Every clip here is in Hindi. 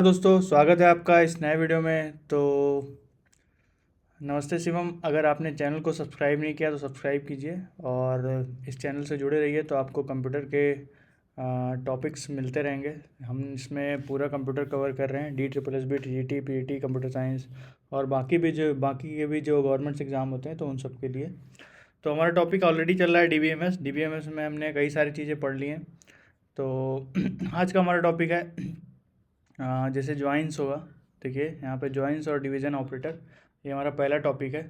दोस्तों, स्वागत है आपका इस नए वीडियो में। तो नमस्ते शिवम। अगर आपने चैनल को सब्सक्राइब नहीं किया तो सब्सक्राइब कीजिए और इस चैनल से जुड़े रहिए, तो आपको कंप्यूटर के टॉपिक्स मिलते रहेंगे। हम इसमें पूरा कंप्यूटर कवर कर रहे हैं, DSSS, TGT, PET, computer science और बाकी के भी जो गवर्नमेंट्स एग्ज़ाम होते हैं तो उन सब के लिए। तो हमारा टॉपिक ऑलरेडी चल रहा है DBMS में हमने कई सारी चीज़ें पढ़ ली हैं। तो आज का हमारा टॉपिक है जैसे जॉइंस होगा। देखिए यहाँ पे जॉइंस और डिवीज़न ऑपरेटर, ये हमारा पहला टॉपिक है।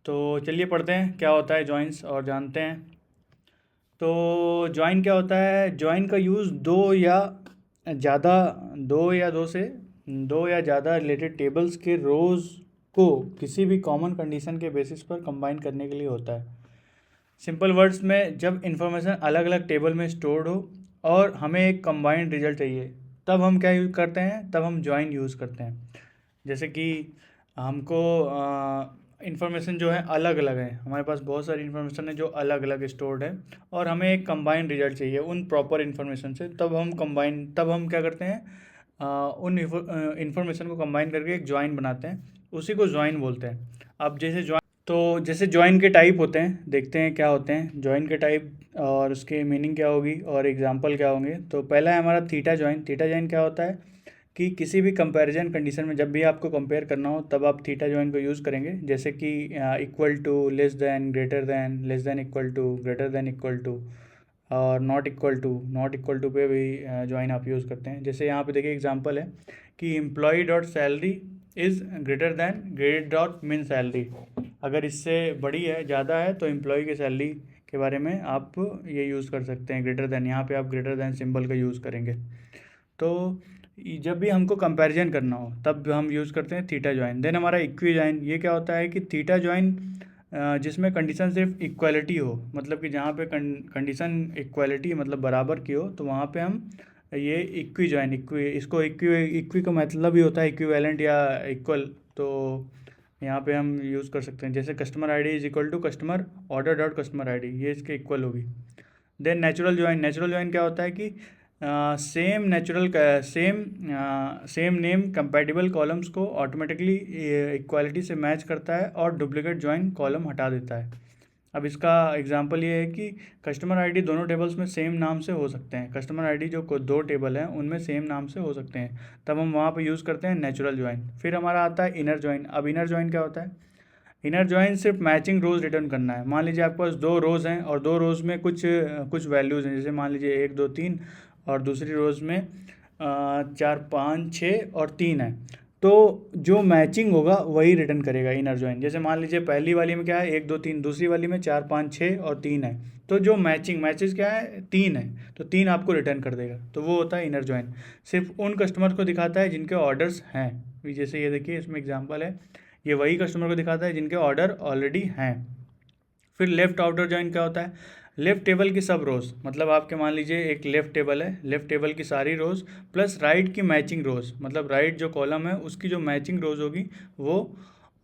तो चलिए पढ़ते हैं क्या होता है जॉइंस और जानते हैं। तो जॉइन क्या होता है? जॉइन का यूज़ ज़्यादा दो या ज़्यादा रिलेटेड टेबल्स के रोज़ को किसी भी कॉमन कंडीशन के बेसिस पर कंबाइन करने के लिए होता है। सिंपल वर्ड्स में, जब इंफॉर्मेशन अलग अलग टेबल में स्टोर्ड हो और हमें एक कंबाइंड रिजल्ट चाहिए, तब हम क्या यूज़ करते हैं? तब हम जॉइन यूज़ करते हैं। जैसे कि हमको इंफॉर्मेशन जो है अलग अलग है, हमारे पास बहुत सारी इंफॉर्मेशन है जो अलग अलग स्टोर्ड है और हमें एक कंबाइंड रिजल्ट चाहिए उन प्रॉपर इंफॉर्मेशन से, तब हम क्या करते हैं? उन इंफॉर्मेशन को कंबाइन करके एक जॉइन बनाते हैं, उसी को जॉइन बोलते हैं। अब जैसे जॉइन के टाइप होते हैं, देखते हैं क्या होते हैं जॉइन के टाइप और उसके मीनिंग क्या होगी और एग्जांपल क्या होंगे। तो पहला है हमारा थीटा जॉइन। थीटा जॉइन क्या होता है कि किसी भी कंपैरिजन कंडीशन में जब भी आपको कंपेयर करना हो तब आप थीटा जॉइन को यूज़ करेंगे। जैसे कि equal to, less than, greater than, less than equal to, greater than equal to और नॉट इक्वल टू पे भी जॉइन आप यूज़ करते हैं। जैसे यहाँ पे देखिए एग्जांपल है कि employee dot salary is greater than grade dot मिन सैलरी। अगर इससे बड़ी है, ज़्यादा है, तो एम्प्लॉई की सैलरी के बारे में आप ये यूज़ कर सकते हैं ग्रेटर दैन। यहाँ पे आप ग्रेटर दैन सिंबल का यूज़ करेंगे। तो जब भी हमको कंपैरिजन करना हो तब हम यूज़ करते हैं थीटा जॉइन। देन हमारा इक्वी जॉइन, ये क्या होता है कि थीटा जॉइन जिसमें कंडीशन सिर्फ इक्वालिटी हो, मतलब कि जहाँ पे कंडीशन इक्वालिटी मतलब बराबर की हो, तो वहाँ पे हम ये इक्वी का मतलब ही होता है इक्विवेलेंट या इक्वल। तो यहाँ पे हम यूज़ कर सकते हैं, जैसे customer ID is equal to customer order dot customer ID, ये इसके इक्वल होगी। देन नेचुरल जॉइन क्या होता है कि सेम नेम कंपैटिबल कॉलम्स को ऑटोमेटिकली इक्वालिटी से मैच करता है और डुप्लीकेट जॉइन कॉलम हटा देता है। अब इसका एग्जांपल ये है कि कस्टमर आईडी दोनों टेबल्स में सेम नाम से हो सकते हैं। कस्टमर आईडी जो दो टेबल हैं उनमें सेम नाम से हो सकते हैं, तब हम वहाँ पर यूज़ करते हैं नेचुरल जॉइन। फिर हमारा आता है इनर जॉइन। अब इनर जॉइन क्या होता है? इनर जॉइन सिर्फ मैचिंग रोज़ रिटर्न करना है। मान लीजिए आपके पास दो रोज़ हैं और दो रोज़ में कुछ वैल्यूज़ हैं, जैसे मान लीजिए 1 2 3 और दूसरी रोज़ में 4 5 6 और 3 है। तो जो मैचिंग होगा वही रिटर्न करेगा इनर जॉइन। जैसे मान लीजिए पहली वाली में क्या है 1 2 3, दूसरी वाली में 4 5 6 और 3 है, तो जो मैचेस क्या है 3 है, तो 3 आपको रिटर्न कर देगा। तो वो होता है इनर जॉइन। सिर्फ उन कस्टमर को दिखाता है जिनके ऑर्डर्स हैं। जैसे ये देखिए इसमें एग्जाम्पल है, ये वही कस्टमर को दिखाता है जिनके ऑर्डर ऑलरेडी हैं। फिर लेफ्ट आउटर जॉइन क्या होता है? लेफ्ट टेबल की सब रोज़, मतलब आपके मान लीजिए एक लेफ्ट टेबल है, लेफ्ट टेबल की सारी रोज़ प्लस राइट की मैचिंग रोज़, मतलब राइट जो कॉलम है उसकी जो मैचिंग रोज़ होगी वो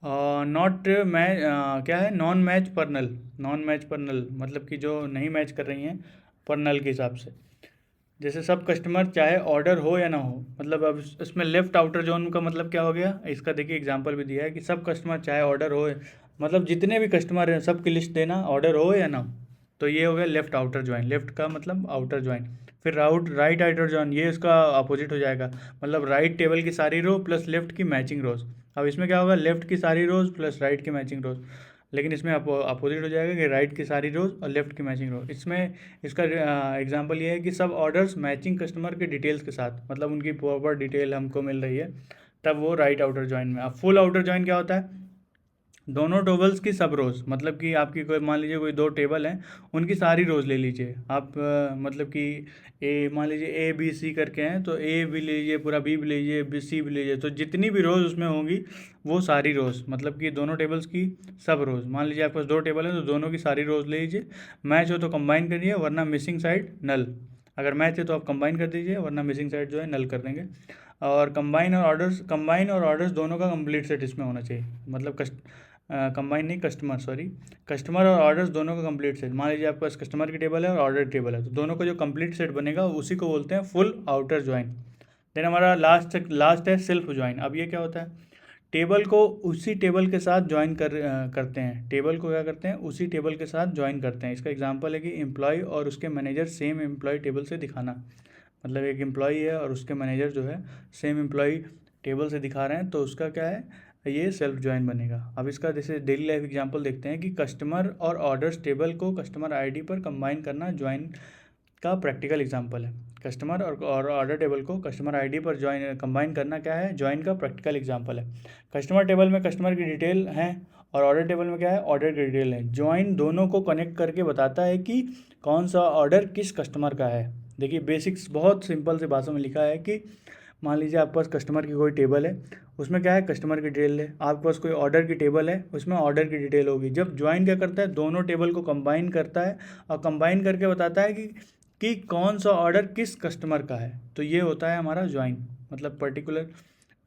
क्या है, नॉन मैच पर नल, मतलब कि जो नहीं मैच कर रही हैं पर नल के हिसाब से। जैसे सब कस्टमर चाहे ऑर्डर हो या ना हो, मतलब अब इसमें लेफ्ट आउटर जोन का मतलब क्या हो गया, इसका देखिए एग्जांपल भी दिया है कि सब कस्टमर चाहे ऑर्डर हो, मतलब जितने भी कस्टमर हैं सबकी लिस्ट देना, ऑर्डर हो या ना हो। तो ये हो गया लेफ्ट आउटर ज्वाइन, लेफ्ट का मतलब आउटर ज्वाइन। फिर राइट आउटर ज्वाइन, ये इसका अपोजिट हो जाएगा, मतलब राइट टेबल की सारी रो प्लस लेफ्ट की मैचिंग रोज। अब इसमें क्या होगा, लेफ्ट की सारी रोज प्लस राइट की मैचिंग रोज, लेकिन इसमें अपोजिट हो जाएगा कि राइट की सारी रोज और लेफ्ट की मैचिंग रोज। इसमें इसका एग्जांपल ये है कि सब ऑर्डर्स मैचिंग कस्टमर के डिटेल्स के साथ, मतलब उनकी प्रॉपर डिटेल हमको मिल रही है, तब वो राइट आउटर ज्वाइन में। अब फुल आउटर ज्वाइन क्या होता है? दोनों टेबल्स की सब रोज़, मतलब कि आपकी कोई मान लीजिए कोई दो टेबल हैं, उनकी सारी रोज़ ले लीजिए आप, मतलब कि मान लीजिए A B C करके हैं, तो A भी लीजिए पूरा, B भी लीजिए, C भी लीजिए, तो जितनी भी रोज़ उसमें होंगी वो सारी रोज़, मतलब कि दोनों टेबल्स की सब रोज़। मान लीजिए आपके पास दो टेबल हैं तो दोनों की सारी रोज़ ले लीजिए, मैच हो तो कंबाइन करिए, वरना मिसिंग साइड नल। अगर मैच है तो आप कंबाइन कर दीजिए, वरना मिसिंग साइड जो है नल कर देंगे। और कंबाइन और ऑर्डर्स दोनों का कंप्लीट सेट इसमें होना चाहिए, मतलब कंबाइन नहीं, कस्टमर और ऑर्डर्स दोनों का कंप्लीट सेट। मान लीजिए आपके पास कस्टमर की टेबल है और ऑर्डर टेबल है, तो दोनों का जो कंप्लीट सेट बनेगा उसी को बोलते हैं फुल आउटर ज्वाइन। देन हमारा लास्ट है सेल्फ ज्वाइन। अब ये क्या होता है, टेबल को उसी टेबल के साथ ज्वाइन करते हैं, टेबल को क्या करते हैं, उसी टेबल के साथ ज्वाइन करते हैं। इसका एग्जांपल है कि एम्प्लॉय और उसके मैनेजर सेम एम्प्लॉय टेबल से दिखाना, मतलब एक एम्प्लॉय है और उसके मैनेजर जो है सेम एम्प्लॉय टेबल से दिखा रहे हैं, तो उसका क्या है, ये सेल्फ ज्वाइन बनेगा। अब इसका जैसे डेली लाइफ एग्जांपल देखते हैं कि कस्टमर और ऑर्डर्स टेबल को कस्टमर आईडी पर कंबाइन करना ज्वाइन का प्रैक्टिकल एग्जांपल है। कस्टमर और ऑर्डर टेबल को कस्टमर आईडी पर ज्वाइन कंबाइन करना क्या है, ज्वाइन का प्रैक्टिकल एग्जांपल है। कस्टमर टेबल में कस्टमर की डिटेल है और ऑर्डर टेबल में क्या है, ऑर्डर की डिटेल है। ज्वाइन दोनों को कनेक्ट करके बताता है कि कौन सा ऑर्डर किस कस्टमर का है। देखिए बेसिक्स बहुत सिंपल से भाषा में लिखा है कि मान लीजिए आपके पास कस्टमर की कोई टेबल है, उसमें क्या है, कस्टमर की डिटेल है। आपके पास कोई ऑर्डर की टेबल है, उसमें ऑर्डर की डिटेल होगी। जब ज्वाइन क्या करता है, दोनों टेबल को कंबाइन करता है और कंबाइन करके बताता है कि कौन सा ऑर्डर किस कस्टमर का है। तो ये होता है हमारा ज्वाइन, मतलब पर्टिकुलर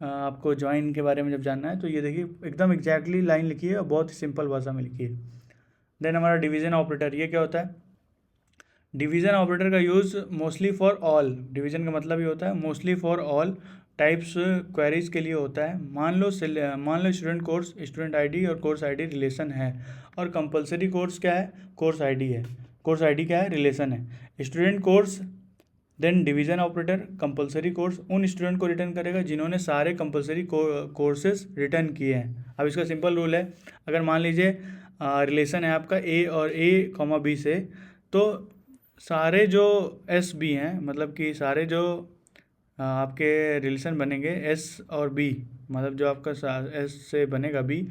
आपको ज्वाइन के बारे में जब जानना है तो ये देखिए एकदम एग्जैक्टली लाइन लिखी है और बहुत ही सिंपल भाषा में लिखी है। देन हमारा डिवीजन ऑपरेटर, ये क्या होता है, डिवीजन ऑपरेटर का use mostly for all, division का मतलब ये होता है mostly for all types queries के लिए होता है। मान लो स्टूडेंट कोर्स, स्टूडेंट आईडी और कोर्स आईडी रिलेशन है, और कंपलसरी कोर्स क्या है, कोर्स आईडी है, कोर्स आईडी क्या है, रिलेशन है। Student course, then division operator compulsory course उन स्टूडेंट को रिटर्न करेगा जिन्होंने सारे कंपलसरी कोर्सेज रिटर्न किए हैं। अब इसका सिंपल रूल है, अगर मान लीजिए रिलेशन है आपका ए और A, B से, तो सारे जो एस बी हैं, मतलब कि सारे जो आपके रिलेशन बनेंगे एस और बी, मतलब जो आपका एस से बनेगा बी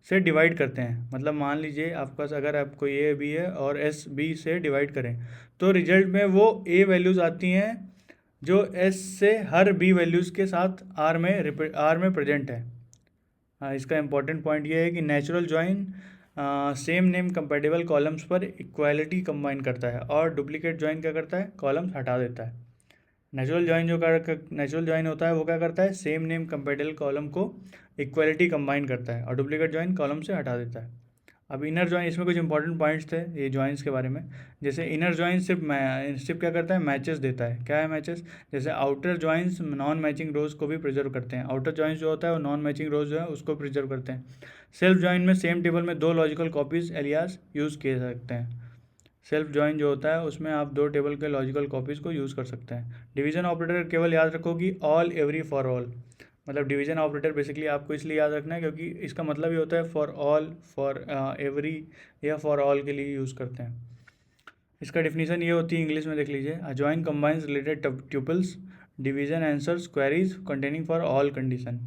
से डिवाइड करते हैं। मतलब मान लीजिए आपके पास अगर आपको ए बी है और एस बी से डिवाइड करें तो रिजल्ट में वो ए वैल्यूज़ आती हैं जो एस से हर बी वैल्यूज़ के साथ आर में प्रेजेंट है। इसका इंपॉर्टेंट पॉइंट ये है कि natural join same name compatible columns पर इक्वालिटी कंबाइन करता है और डुप्लीकेट ज्वाइन क्या करता है, कॉलम्स हटा देता है। नेचुरल ज्वाइन होता है वो क्या करता है, सेम नेम कंपेटेबल कॉलम को इक्वालिटी कंबाइन करता है और डुप्लीकेट ज्वाइन कॉलम से हटा देता है। अब इनर ज्वाइन, इसमें कुछ इंपॉर्टेंट पॉइंट्स थे ये ज्वाइंस के बारे में। जैसे इनर ज्वाइन सिर्फ क्या करता है, मैचेस देता है। क्या है मैचेस, जैसे आउटर ज्वाइंस नॉन मैचिंग रोज को भी प्रिजर्व करते हैं। आउटर ज्वाइंस जो होता है वो नॉन मैचिंग रोज जो है उसको प्रिजर्व करते हैं। सेल्फ ज्वाइन में सेम टेबल में दो लॉजिकल कॉपीज एलियास यूज़ किए सकते हैं। सेल्फ ज्वाइन जो होता है उसमें आप दो टेबल के लॉजिकल कॉपीज़ को यूज़ कर सकते हैं। डिवीजन ऑपरेटर केवल याद रखो कि ऑल, एवरी, फॉर ऑल, मतलब डिवीजन ऑपरेटर बेसिकली आपको इसलिए याद रखना है क्योंकि इसका मतलब ये होता है फॉर ऑल, फॉर एवरी या फॉर ऑल के लिए यूज़ करते हैं। इसका डिफिनीशन ये होती है, इंग्लिश में देख लीजिए, a join combines related tuples, division answers queries containing for all condition.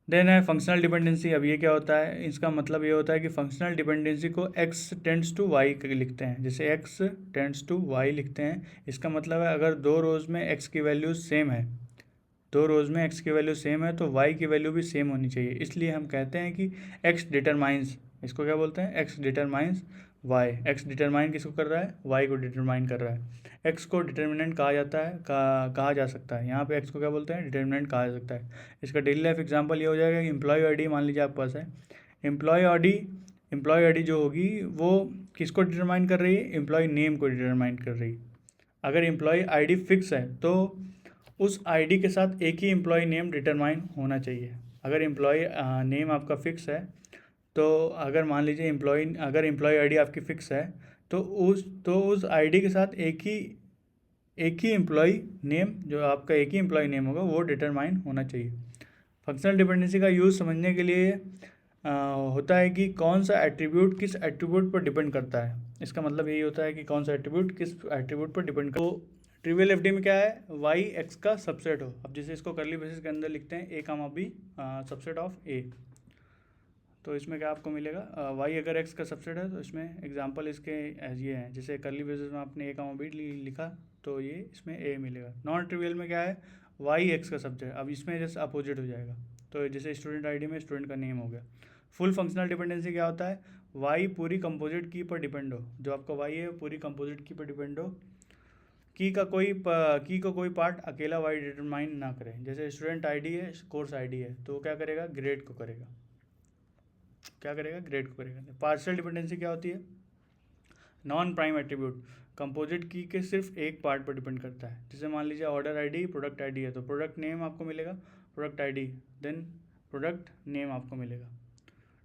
Then है फंक्शनल डिपेंडेंसी। अब ये क्या होता है, इसका मतलब ये होता है कि फंक्शनल डिपेंडेंसी को x टेंड्स टू y लिखते हैं। जैसे x टेंड्स टू y लिखते हैं, इसका मतलब है अगर दो रोज़ में x की वैल्यू सेम है, दो रोज़ में x की वैल्यू सेम है तो y की वैल्यू भी सेम होनी चाहिए। इसलिए हम कहते हैं कि x डिटरमाइंस, इसको क्या बोलते हैं, x determines y। x determine किसको कर रहा है, y को डिटरमाइन कर रहा है। x को डिटर्मिनेंट कहा जाता है, कहा जा सकता है। यहाँ पे x को क्या बोलते हैं, डिटर्मिनेंट कहा जा सकता है। इसका डेली लाइफ एग्जांपल ये हो जाएगा कि एम्प्लॉय आईडी मान लीजिए आपके पास है, एम्प्लॉय आईडी जो होगी वो किसको डिटरमाइन कर रही है, एम्प्लॉय नेम को डिटरमाइन कर रही है। अगर एम्प्लॉय आईडी फिक्स है तो उस आईडी के साथ एक ही एम्प्लॉय नेम डिटरमाइन होना चाहिए। अगर एम्प्लॉय नेम आपका फिक्स है तो अगर मान लीजिए अगर एम्प्लॉय आईडी आपकी फ़िक्स है तो उस आईडी के साथ एक ही एम्प्लॉय नेम, जो आपका एक ही एम्प्लॉय नेम होगा वो डिटरमाइन होना चाहिए। फंक्शनल डिपेंडेंसी का यूज़ समझने के लिए होता है कि कौन सा एट्रीब्यूट किस एट्रीब्यूट पर डिपेंड करता है। इसका मतलब यही होता है कि कौन सा एट्रीब्यूट किस एट्रीब्यूट पर डिपेंड करता है। तो ट्रिवियल एफडी में क्या है, वाई एक्स का सबसेट हो। अब जैसे इसको करली ब्रेसेस के अंदर लिखते हैं A, B subset of A, तो इसमें क्या आपको मिलेगा, वाई अगर एक्स का सबसेट है तो इसमें एग्जांपल इसके ये हैं। जैसे करली ब्रेसेस में आपने A, B लिखा तो ये इसमें A मिलेगा। नॉन ट्रिवियल में क्या है, वाई एक्स का सबसेट, अब इसमें जैसे अपोजिट हो जाएगा। तो जैसे स्टूडेंट आईडी में स्टूडेंट का नेम हो गया। फुल फंक्शनल डिपेंडेंसी क्या होता है, वाई पूरी कंपोजिट की पर डिपेंड हो, जो आपका वाई है पूरी कंपोजिट की पर डिपेंड हो, की का कोई पार्ट अकेला वाई डिटरमाइन ना करे। जैसे स्टूडेंट आईडी है, कोर्स आईडी है, तो वो क्या करेगा, ग्रेड को करेगा, क्या करेगा, ग्रेड को करेगा। पार्शियल डिपेंडेंसी क्या होती है, non prime attribute, composite key के सिर्फ एक पार्ट पर डिपेंड करता है। जैसे मान लीजिए ऑर्डर आईडी प्रोडक्ट आईडी है, तो प्रोडक्ट नेम आपको मिलेगा product ID, then product name आपको मिलेगा।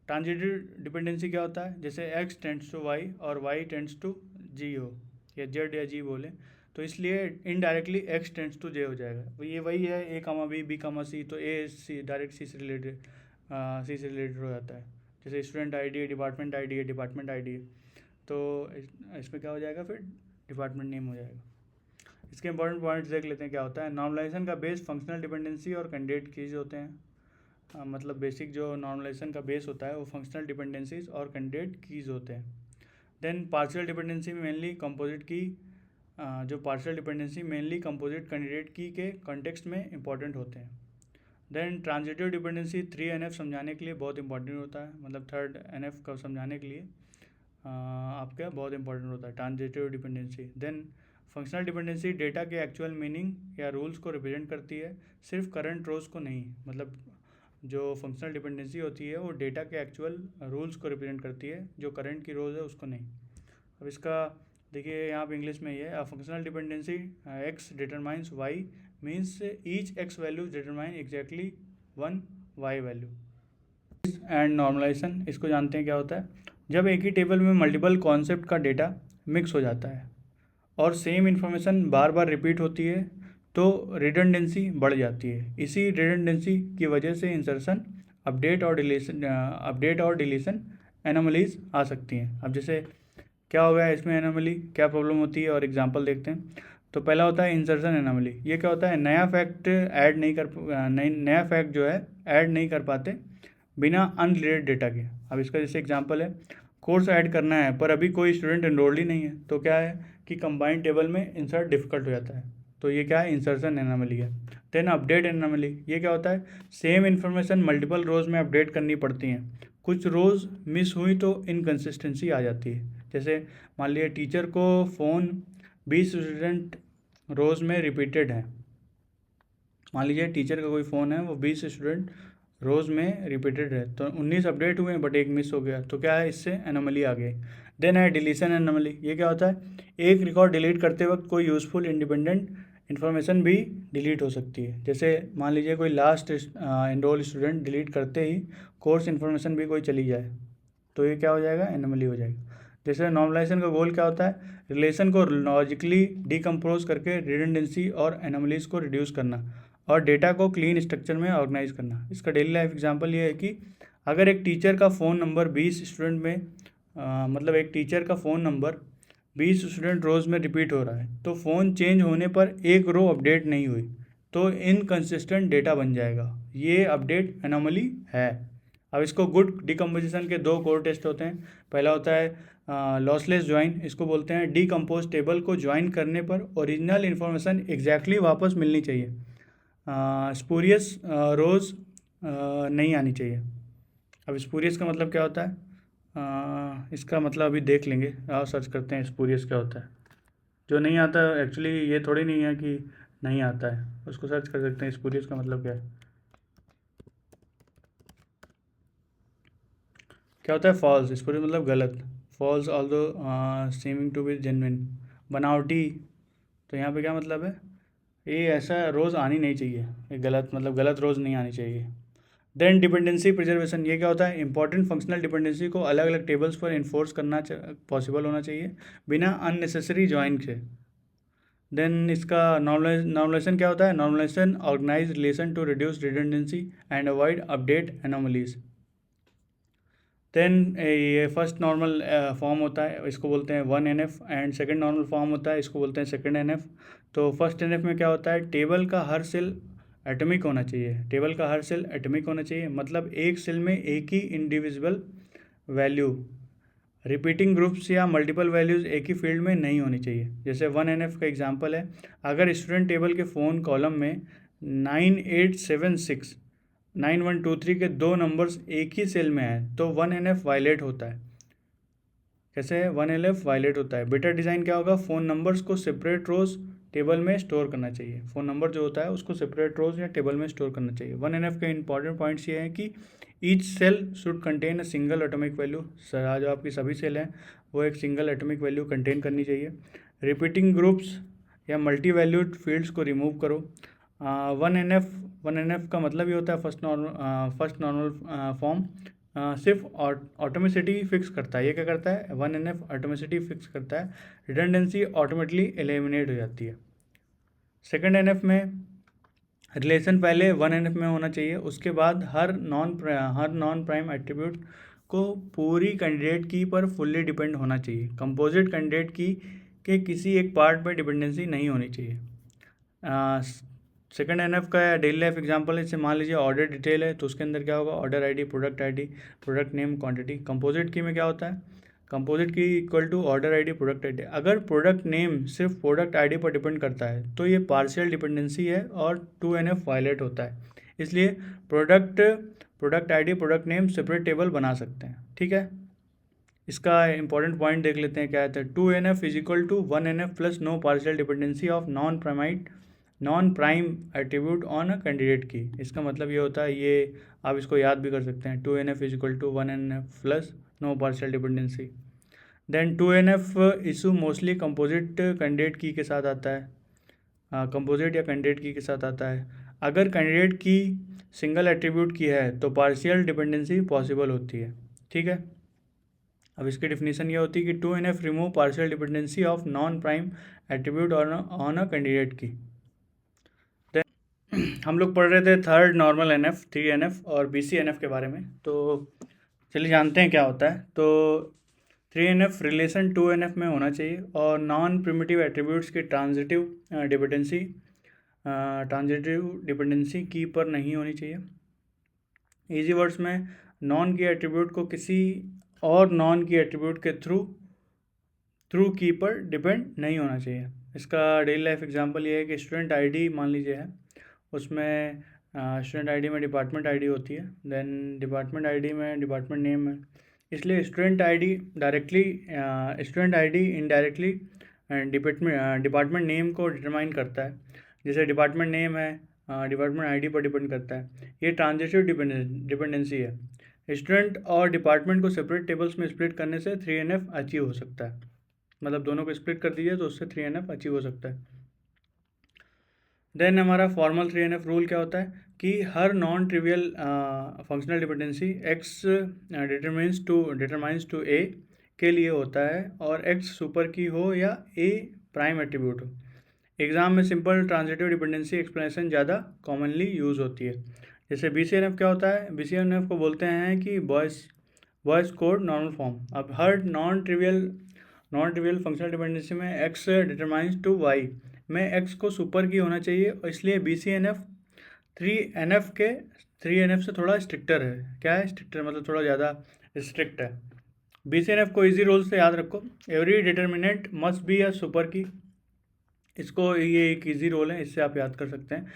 ट्रांजिटिव डिपेंडेंसी क्या होता है, जैसे x टेंड्स टू y और y टेंड्स टू g हो, या z या g बोले, तो इसलिए indirectly x tends to j हो जाएगा। तो ये वही है a comma b b comma c, तो a c डायरेक्ट c से रिलेटेड हो जाता है। जैसे स्टूडेंट आईडी है, डिपार्टमेंट आईडी है, डिपार्टमेंट आईडी है, तो इसमें क्या हो जाएगा, फिर डिपार्टमेंट नेम हो जाएगा। इसके इंपॉर्टेंट पॉइंट्स देख लेते हैं क्या होता है। नॉर्मलाइजेशन का बेस फंक्शनल डिपेंडेंसी और कैंडिडेट कीज होते हैं। मतलब बेसिक जो नॉर्मलाइजेशन का बेस होता है वो फंक्शनल डिपेंडेंसीज और कैंडिडेट कीज होते हैं। Then partial dependency mainly composite key, जो partial dependency mainly composite candidate key के कॉन्टेक्स्ट में इंपॉर्टेंट होते हैं। देन ट्रांजिटिव डिपेंडेंसी 3NF समझाने के लिए बहुत इंपॉर्टेंट होता है, मतलब थर्ड NF का समझाने के लिए आपका बहुत इंपॉर्टेंट होता है transitive dependency. Then functional dependency data के एक्चुअल मीनिंग या रूल्स को रिप्रेजेंट करती है, सिर्फ करंट रोज को नहीं। मतलब जो फंक्शनल डिपेंडेंसी होती है वो डेटा के एक्चुअल रूल्स को रिप्रेजेंट करती है, जो करंट की रोज है उसको नहीं। अब इसका देखिए यहाँ पे इंग्लिश में ये है, functional dependency x determines y means each x value determine exactly one y value. And normalization, इसको जानते हैं क्या होता है, जब एक ही टेबल में मल्टीपल कॉन्सेप्ट का डेटा मिक्स हो जाता है और सेम इन्फॉर्मेशन बार बार रिपीट होती है तो रिडंडेंसी बढ़ जाती है। इसी रिडंडेंसी की वजह से इंसर्शन, अपडेट और डिलीशन एनोमलीज आ सकती हैं। अब जैसे क्या हो गया इसमें एनोमली, क्या प्रॉब्लम होती है और एग्जांपल देखते हैं। तो पहला होता है इंसर्शन एनोमली। ये क्या होता है, नया फैक्ट जो है ऐड नहीं कर पाते बिना अनरिलेटेड डेटा के। अब इसका जैसे एग्जांपल है, कोर्स ऐड करना है पर अभी कोई स्टूडेंट एनरोल्ड ही नहीं है, तो क्या है कि कंबाइंड टेबल में इंसर्ट डिफिकल्ट हो जाता है, तो ये क्या है, इंसर्शन एनोमली है। देन अपडेट एनोमली, ये क्या होता है, सेम इन्फॉर्मेशन मल्टीपल रोज में अपडेट करनी पड़ती हैं, कुछ रोज मिस हुई तो इनकन्सिस्टेंसी आ जाती है। जैसे मान लीजिए टीचर को फ़ोन 20 स्टूडेंट रोज़ में रिपीटेड है, मान लीजिए टीचर का कोई फ़ोन है वो 20 स्टूडेंट रोज़ में रिपीटेड है, तो 19 अपडेट हुए बट एक मिस हो गया, तो क्या है, इससे एनोमली आ गई। देन है डिलीशन एनोमली। ये क्या होता है, एक रिकॉर्ड डिलीट करते वक्त कोई यूज़फुल इंडिपेंडेंट इन्फॉर्मेशन भी डिलीट हो सकती है। जैसे मान लीजिए कोई लास्ट एनरोल स्टूडेंट डिलीट करते ही कोर्स इन्फॉर्मेशन भी कोई चली जाए, तो ये क्या हो जाएगा, एनोमली हो जाएगा। जैसे नॉर्मलाइजेशन का गोल क्या होता है, रिलेशन को लॉजिकली डिकम्पोज करके रिडंडेंसी और एनोमलीज को रिड्यूस करना और डेटा को क्लीन स्ट्रक्चर में ऑर्गेनाइज करना। इसका डेली लाइफ एग्जांपल ये है कि अगर एक टीचर का फ़ोन नंबर 20 स्टूडेंट में मतलब एक टीचर का फ़ोन नंबर 20 स्टूडेंट रोज़ में रिपीट हो रहा है, तो फ़ोन चेंज होने पर एक रो अपडेट नहीं हुई तो इनकंसिस्टेंट डेटा बन जाएगा, ये अपडेट एनोमली है। अब इसको गुड डिकम्पोजिशन के दो कोर टेस्ट होते हैं। पहला होता है लॉसलेस ज्वाइन, इसको बोलते हैं डिकम्पोज टेबल को ज्वाइन करने पर ओरिजिनल इन्फॉर्मेशन एग्जैक्टली वापस मिलनी चाहिए, स्पूरियस रोज़ नहीं आनी चाहिए। अब स्पूरियस का मतलब क्या होता है, इसका मतलब अभी देख लेंगे, आओ सर्च करते हैं स्पूरियस क्या होता है। जो नहीं आता एक्चुअली ये थोड़ी नहीं है कि नहीं आता है, उसको सर्च कर सकते हैं स्पूरियस का मतलब क्या है। क्या होता है फॉल्स, स्पूरियस मतलब गलत, false although seeming to be genuine, बनावटी। तो यहाँ पे क्या मतलब है, ये ऐसा रोज़ आनी नहीं चाहिए, ये गलत मतलब गलत रोज़ नहीं आनी चाहिए। देन डिपेंडेंसी प्रिजर्वेशन, ये क्या होता है, इंपॉर्टेंट फंक्शनल डिपेंडेंसी को अलग अलग टेबल्स पर इन्फोर्स करना पॉसिबल होना चाहिए बिना अननेसेसरी ज्वाइन से। देन इसका नॉर्मलाइजेशन क्या होता है, normalization organize relation to reduce redundancy and avoid update anomalies. Then ये फर्स्ट नॉर्मल फॉर्म होता है, इसको बोलते हैं 1NF, and second normal form होता है, इसको बोलते हैं सेकंड NF। तो फर्स्ट NF में क्या होता है, टेबल का हर सेल एटॉमिक होना चाहिए, टेबल का हर सेल एटॉमिक होना चाहिए, मतलब एक सेल में एक ही इंडिविजुअल वैल्यू, रिपीटिंग ग्रुप्स या मल्टीपल वैल्यूज़ एक ही फील्ड में नहीं होनी चाहिए। जैसे 1NF का एग्जांपल है, अगर स्टूडेंट टेबल के फ़ोन कॉलम में 9876 9123 के दो नंबर्स एक ही सेल में हैं तो 1NF वायलेट होता है। कैसे 1NF वायलेट होता है, बेटर डिज़ाइन क्या होगा, फ़ोन नंबर्स को सेपरेट रोज़ टेबल में स्टोर करना चाहिए, फ़ोन नंबर जो होता है उसको सेपरेट रोज़ या टेबल में स्टोर करना चाहिए। 1NF के इंपॉर्टेंट पॉइंट्स ये हैं कि each cell should contain a single atomic value, जो आपकी सभी सेल हैं वो एक सिंगल एटॉमिक वैल्यू कंटेन करनी चाहिए। रिपीटिंग ग्रुप्स या मल्टी वैल्यूड फील्ड्स को रिमूव करो। 1NF का मतलब ये होता है फर्स्ट नॉर्मल फॉर्म, सिर्फ ऑटोमेसिटी फिक्स करता है। ये क्या करता है? 1NF ऑटोमेसिटी फिक्स करता है, रिडंडेंसी ऑटोमेटिकली एलिमिनेट हो जाती है। सेकंड NF में रिलेशन पहले 1NF में होना चाहिए, उसके बाद हर नॉन प्राइम एट्रीब्यूट को पूरी कैंडिडेट की पर फुल्ली डिपेंड होना चाहिए। कंपोजिट कैंडिडेट की के किसी एक पार्ट पर डिपेंडेंसी नहीं होनी चाहिए। सेकंड NF का डेली लाइफ एग्जांपल है, जैसे मान लीजिए ऑर्डर डिटेल है तो उसके अंदर क्या होगा? Order ID, product name, quantity. Composite key में क्या होता है? Composite key equal to order ID, product ID. अगर प्रोडक्ट नेम सिर्फ प्रोडक्ट आईडी पर डिपेंड करता है तो ये पार्शियल डिपेंडेंसी है और 2NF वायलेट होता है। इसलिए product ID, product name separate table बना सकते हैं। ठीक है, इसका इंपॉर्टेंट पॉइंट देख लेते हैं क्या है। 2NF is equal to 1NF plus no partial dependency of non prime attribute on a candidate key. इसका मतलब ये होता है, ये आप इसको याद भी कर सकते हैं, 2NF is equal to 1NF plus no partial dependency. Then 2NF issue mostly composite candidate key के साथ आता है, कंपोजिट या कैंडिडेट की के साथ आता है। अगर कैंडिडेट की सिंगल एट्रीब्यूट की है तो पार्शियल डिपेंडेंसी पॉसिबल होती है। ठीक है, अब इसकी डिफिनीशन ये होती है कि 2NF remove partial dependency of non prime attribute on a candidate की। हम लोग पढ़ रहे थे थर्ड नॉर्मल NF, 3NF और BCNF के बारे में, तो चलिए जानते हैं क्या होता है। तो 3NF रिलेशन 2NF में होना चाहिए और नॉन प्रिमिटिव एट्रीब्यूट्स की ट्रांजिटिव डिपेंडेंसी की पर नहीं होनी चाहिए। इजी वर्ड्स में, नॉन की एट्रीब्यूट को किसी और नॉन की एट्रीब्यूट के थ्रू की पर डिपेंड नहीं होना चाहिए। इसका डेली लाइफ एग्जांपल ये है कि स्टूडेंट आईडी मान लीजिए है, उसमें स्टूडेंट आईडी में डिपार्टमेंट आईडी होती है, देन डिपार्टमेंट आईडी में डिपार्टमेंट नेम है। इसलिए student ID indirectly department name को डिटरमाइन करता है। जैसे डिपार्टमेंट नेम है, डिपार्टमेंट आईडी पर डिपेंड करता है। ये ट्रांजिटिव डिपेंडेंसी है। स्टूडेंट और डिपार्टमेंट को सेपरेट टेबल्स में स्प्लिट करने से 3NF अचीव हो सकता है। मतलब दोनों को स्प्लिट कर दीजिए तो उससे 3NF अचीव हो सकता है। देन हमारा फॉर्मल 3NF रूल क्या होता है कि हर non trivial functional dependency x determines to a के लिए होता है और x सुपर की हो या a प्राइम एट्रीब्यूट हो। एग्जाम में सिंपल ट्रांजिटिव डिपेंडेंसी एक्सप्लेनेशन ज़्यादा कॉमनली यूज़ होती है। जैसे BCNF क्या होता है? BCNF को बोलते हैं कि बॉयज़ कोड नॉर्मल फॉर्म। अब हर नॉन ट्रिवियल फंक्शनल डिपेंडेंसी में x डिटरमाइंस टू y में x को सुपर की होना चाहिए, और इसलिए BCNF 3NF से थोड़ा स्ट्रिक्टर है। क्या है? स्ट्रिक्टर मतलब थोड़ा ज़्यादा स्ट्रिक्ट है। BCNF को इजी रूल से याद रखो, every determinant must be a super की। इसको ये एक इजी रूल है, इससे आप याद कर सकते हैं।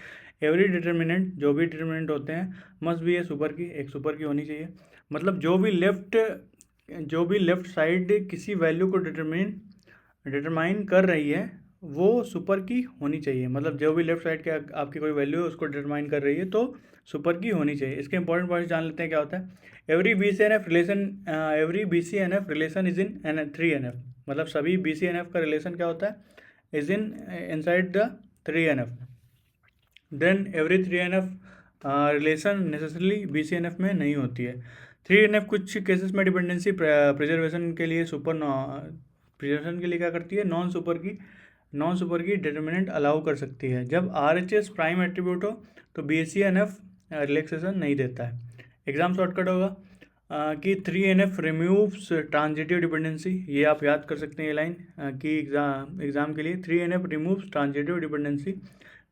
एवरी डिटर्मिनेंट, जो भी डिटर्मिनेंट होते हैं, मस्ट बी ए सुपर की, एक सुपर की होनी चाहिए। मतलब जो भी लेफ्ट साइड किसी वैल्यू को डिटरमाइन कर रही है वो सुपर की होनी चाहिए। मतलब जो भी लेफ्ट साइड के आपकी कोई वैल्यू है उसको डिटरमाइन कर रही है तो सुपर की होनी चाहिए। इसके इंपॉर्टेंट पॉइंट्स जान लेते हैं क्या होता है। Every BCNF relation is in 3NF। मतलब सभी BCNF का रिलेशन क्या होता है? Is inside the 3NF। Then every 3NF relation necessarily BCNF में नहीं होती है। 3NF कुछ केसेस में डिपेंडेंसी प्रिजर्वेशन के लिए क्या करती है? नॉन सुपर की डिटर्मिनेंट अलाउ कर सकती है। जब RHS प्राइम एट्रीब्यूट हो तो BCNF रिलैक्सेशन नहीं देता है। एग्जाम शॉर्टकट होगा कि 3NF रिमूव्स ट्रांजिटिव डिपेंडेंसी। ये आप याद कर सकते हैं ये लाइन कि एग्जाम के लिए 3NF removes transitive dependency.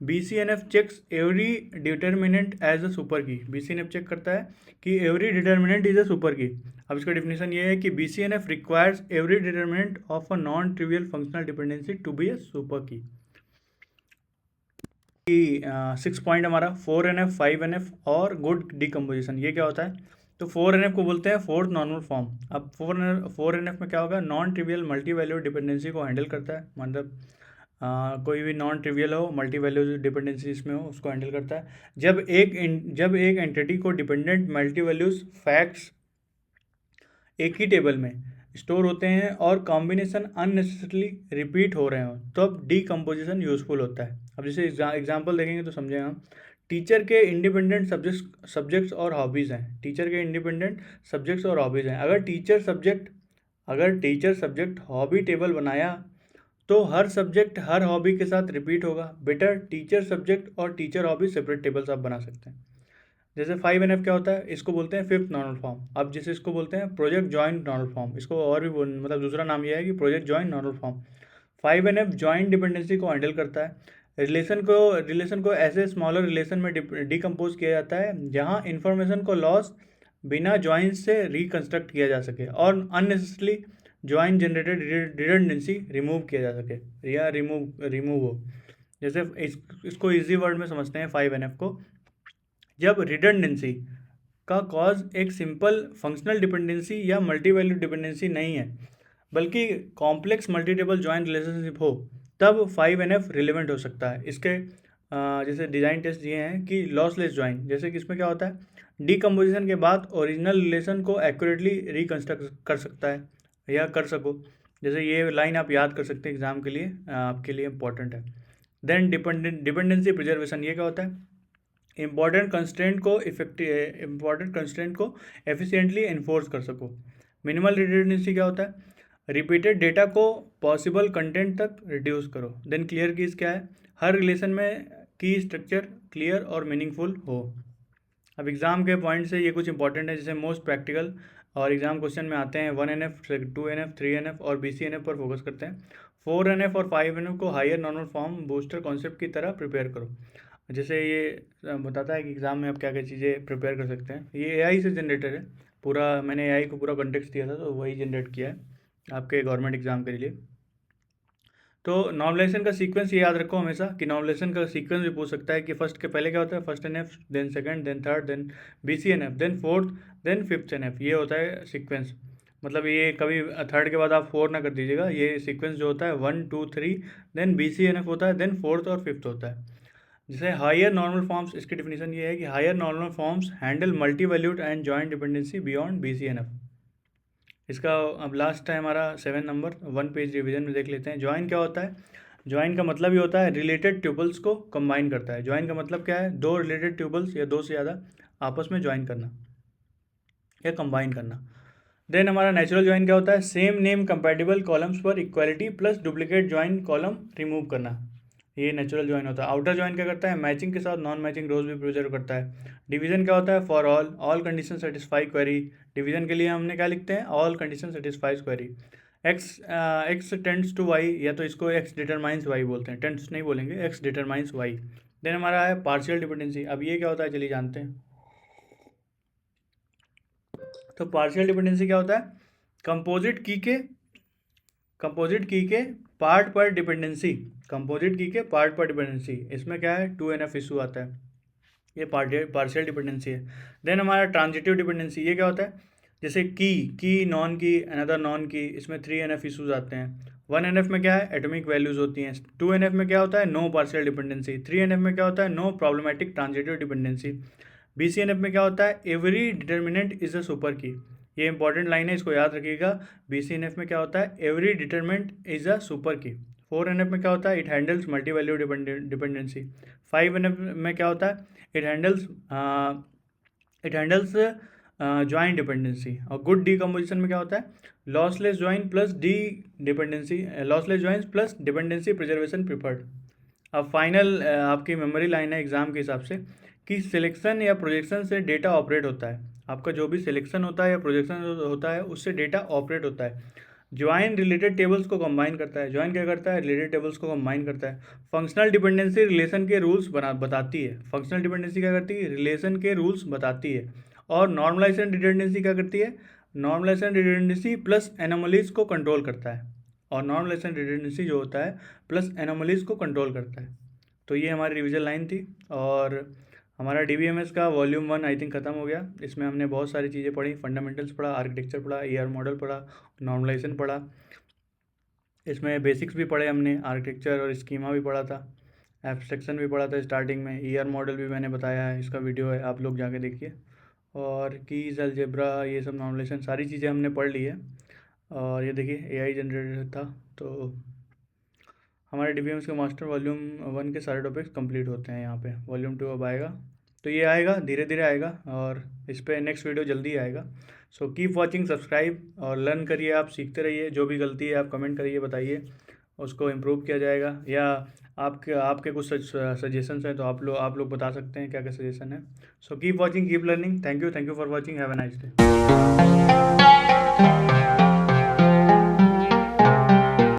BCNF checks every determinant as a super key. BCNF check करता है कि every determinant is a super key. अब इसका डिफिनेशन ये है कि BCNF requires every determinant of a non trivial functional dependency to be a super key. 6 point हमारा 4NF, 5NF और गुड डिकम्पोजिशन। ये क्या होता है? तो 4NF को बोलते हैं फोर्थ नॉर्मल फॉर्म। अब 4NF में क्या होगा? Non trivial multi value dependency को हैंडल करता है। मतलब कोई भी नॉन ट्रिवियल हो, मल्टी वैल्यू डिपेंडेंसी इसमें हो, उसको हैंडल करता है। जब एक एंटिटी को डिपेंडेंट मल्टी वैल्यूज फैक्ट्स एक ही टेबल में स्टोर होते हैं और कॉम्बिनेशन अननेसेसरली रिपीट हो रहे हो तो अब डीकम्पोजिशन यूजफुल होता है। अब जैसे एग्जांपल देखेंगे तो समझेंगे हम। टीचर के इंडिपेंडेंट सब्जेक्ट्स और हॉबीज़ हैं। टीचर के इंडिपेंडेंट सब्जेक्ट्स और हॉबीज़ हैं। अगर टीचर सब्जेक्ट हॉबी टेबल बनाया तो हर सब्जेक्ट हर हॉबी के साथ रिपीट होगा। बेटर टीचर सब्जेक्ट और टीचर हॉबी सेपरेट टेबल्स आप बना सकते हैं। जैसे 5NF क्या होता है, इसको बोलते हैं फिफ्थ नॉर्मल फॉर्म। अब जैसे इसको बोलते हैं प्रोजेक्ट जॉइंट नॉर्मल फॉर्म, इसको और भी मतलब दूसरा नाम यह है कि project joint normal form. 5NF joint dependency को हैंडल करता है। रिलेशन को ऐसे स्मॉलर रिलेशन में डिकम्पोज किया जाता है जहाँ इन्फॉर्मेशन को लॉस बिना ज्वाइन से रिकंस्ट्रक्ट किया जा सके और unnecessarily join generated redundancy remove किया जा सके या रिमूव हो। जैसे इसको इजी वर्ड में समझते हैं 5NF को। जब रिडंडेंसी का कॉज एक सिंपल फंक्शनल डिपेंडेंसी या मल्टी वैल्यू डिपेंडेंसी नहीं है बल्कि कॉम्प्लेक्स मल्टीटेबल ज्वाइंट रिलेशनशिप हो, तब 5NF रिलेवेंट हो सकता है। इसके जैसे डिज़ाइन टेस्ट ये हैं कि लॉसलेस ज्वाइन, जैसे कि इसमें क्या होता है, डीकम्पोजिशन के बाद ओरिजिनल रिलेशन को एक्यूरेटली रिकंस्ट्रक्ट कर सकता है या कर सको। जैसे ये लाइन आप याद कर सकते हैं एग्जाम के लिए, आपके लिए इंपॉर्टेंट है। देन डिपेंडेंसी प्रिजर्वेशन, ये क्या होता है, इम्पॉर्टेंट कंस्ट्रेंट को एफिशिएंटली इन्फोर्स कर सको। मिनिमल रिडंडेंसी क्या होता है, रिपीटेड डेटा को पॉसिबल कंटेंट तक रिड्यूस करो। देन क्लियर कीज क्या है, हर रिलेशन में की स्ट्रक्चर क्लियर और मीनिंगफुल हो। अब एग्जाम के पॉइंट से ये कुछ इंपॉर्टेंट है, जैसे मोस्ट प्रैक्टिकल और एग्जाम क्वेश्चन में आते हैं 1NF 2NF 3NF और BCNF पर फोकस करते हैं। 4NF और 5NF को higher normal form booster concept की तरह प्रिपेयर करो। जैसे ये बताता है कि एग्ज़ाम में आप क्या क्या चीज़ें प्रिपेयर कर सकते हैं। ये AI से जनरेटर है पूरा, मैंने AI को पूरा कॉन्टेक्स्ट दिया था तो वही जनरेट किया है आपके गवर्नमेंट एग्जाम के लिए। तो नॉर्मलाइजेशन का सीक्वेंस ये याद रखो हमेशा कि नॉर्मलाइजेशन का सीक्वेंस भी पूछ सकता है कि फर्स्ट के पहले क्या होता है, first NF, then second, then third, then BCNF, then fourth, then fifth NF, ये होता है सीक्वेंस। मतलब ये कभी थर्ड के बाद आप 4 ना कर दीजिएगा, ये सीक्वेंस जो होता है 1 2 3, देन BCNF होता है, देन फोर्थ और फिफ्थ होता है। जैसे हायर नॉर्मल फॉर्म्स, इसकी डिफिनेशन ये है कि higher normal forms handle multi valued and joint dependency beyond BCNF। इसका अब लास्ट है हमारा 7 नंबर, 1 पेज रिवीजन में देख लेते हैं। ज्वाइन क्या होता है, ज्वाइन का मतलब ये होता है रिलेटेड ट्यूबल्स को कंबाइन करता है। ज्वाइन का मतलब क्या है, दो रिलेटेड ट्यूबल्स या दो से ज़्यादा आपस में ज्वाइन करना या कंबाइन करना। देन हमारा नेचुरल ज्वाइन क्या होता है, सेम नेम कंपैटिबल कॉलम्स पर equality plus duplicate join column remove करना, ये नेचुरल ज्वाइन होता है। आउटर ज्वाइन क्या करता है, मैचिंग के साथ नॉन मैचिंग रोज भी प्रिजर्व करता है। डिवीजन क्या होता है, for all condition satisfy query. Division के लिए हमने क्या लिखते हैं, all condition satisfies query. X tends to y, या तो इसको एक्स डिटरमाइंस वाई बोलते हैं, टेंड्स नहीं बोलेंगे, एक्स डिटरमाइंस वाई। देन हमारा है पार्शियल डिपेंडेंसी। अब ये क्या होता है चलिए जानते हैं। तो पार्शियल डिपेंडेंसी क्या होता है, कंपोजिट की के पार्ट पर डिपेंडेंसी, कंपोजिट की के पार्ट पर डिपेंडेंसी। इसमें क्या है 2NF इशू आता है, ये पार्शियल डिपेंडेंसी है। देन हमारा ट्रांजिटिव डिपेंडेंसी, ये क्या होता है, जैसे की नॉन की अनदर नॉन की, इसमें 3NF इशूज आते हैं। 1NF में क्या है, एटॉमिक वैल्यूज होती हैं। 2NF में क्या होता है, नो पार्शियल डिपेंडेंसी। 3NF में क्या होता है, no problematic transitive dependency. BCNF में क्या होता है, every determinant is a super key. ये इंपॉर्टेंट लाइन है, इसको याद रखिएगा। BCNF में क्या होता है, every determinant is a super की। 4NF में क्या होता है, it handles multi value dependency. 5NF में क्या होता है, इट हैंडल्स ज्वाइन डिपेंडेंसी। और गुड डीकम्पोजिशन में क्या होता है, lossless join plus lossless join plus dependency preservation preferred. अब फाइनल आपकी मेमोरी लाइन है एग्जाम के हिसाब से कि सिलेक्शन या प्रोजेक्शन से डेटा ऑपरेट होता है। आपका जो भी सिलेक्शन होता है या प्रोजेक्शन होता है उससे डेटा ऑपरेट होता है। ज्वाइन रिलेटेड टेबल्स को कंबाइन करता है। ज्वाइन क्या करता है, रिलेटेड टेबल्स को कंबाइन करता है। फंक्शनल डिपेंडेंसी रिलेशन के रूल्स बताती है। फंक्शनल डिपेंडेंसी क्या करती है, रिलेशन के रूल्स बताती है। और नॉर्मलाइजेशन रिडंडेंसी क्या करती है, नॉर्मलाइजेशन रिडंडेंसी प्लस एनोमलीज को कंट्रोल करता है। और नॉर्मलाइजेशन रिडंडेंसी जो होता है प्लस एनोमलीज को कंट्रोल करता है। तो ये हमारी रिवीजन लाइन थी। और हमारा DBMS का वॉल्यूम 1 आई थिंक ख़त्म हो गया। इसमें हमने बहुत सारी चीज़ें पढ़ी, फंडामेंटल्स पढ़ा, आर्किटेक्चर पढ़ा, ER मॉडल पढ़ा, नॉर्मलाइजेशन पढ़ा, इसमें बेसिक्स भी पढ़े हमने, आर्किटेक्चर और स्कीमा भी पढ़ा था, एब्स्ट्रैक्शन भी पढ़ा था स्टार्टिंग में, ER मॉडल भी मैंने बताया है, इसका वीडियो है, आप लोग जाके देखिए। और कीज, अलजेब्रा, ये सब नॉर्मलाइजेशन सारी चीज़ें हमने पढ़ ली है। और ये देखिए AI जनरेटेड था। तो हमारे DBMS के मास्टर वॉल्यूम 1 के सारे टॉपिक्स कंप्लीट होते हैं यहाँ पे। वॉल्यूम 2 अब आएगा, तो ये आएगा धीरे धीरे आएगा, और इस पर नेक्स्ट वीडियो जल्दी आएगा। सो कीप वॉचिंग, सब्सक्राइब और लर्न करिए, आप सीखते रहिए। जो भी गलती है आप कमेंट करिए, बताइए, उसको इम्प्रूव किया जाएगा। या आपके आपके कुछ सजेशंस हैं तो आप लोग बता सकते हैं क्या क्या सजेशन है। So keep watching, keep learning. Thank you for watching. Have a nice day.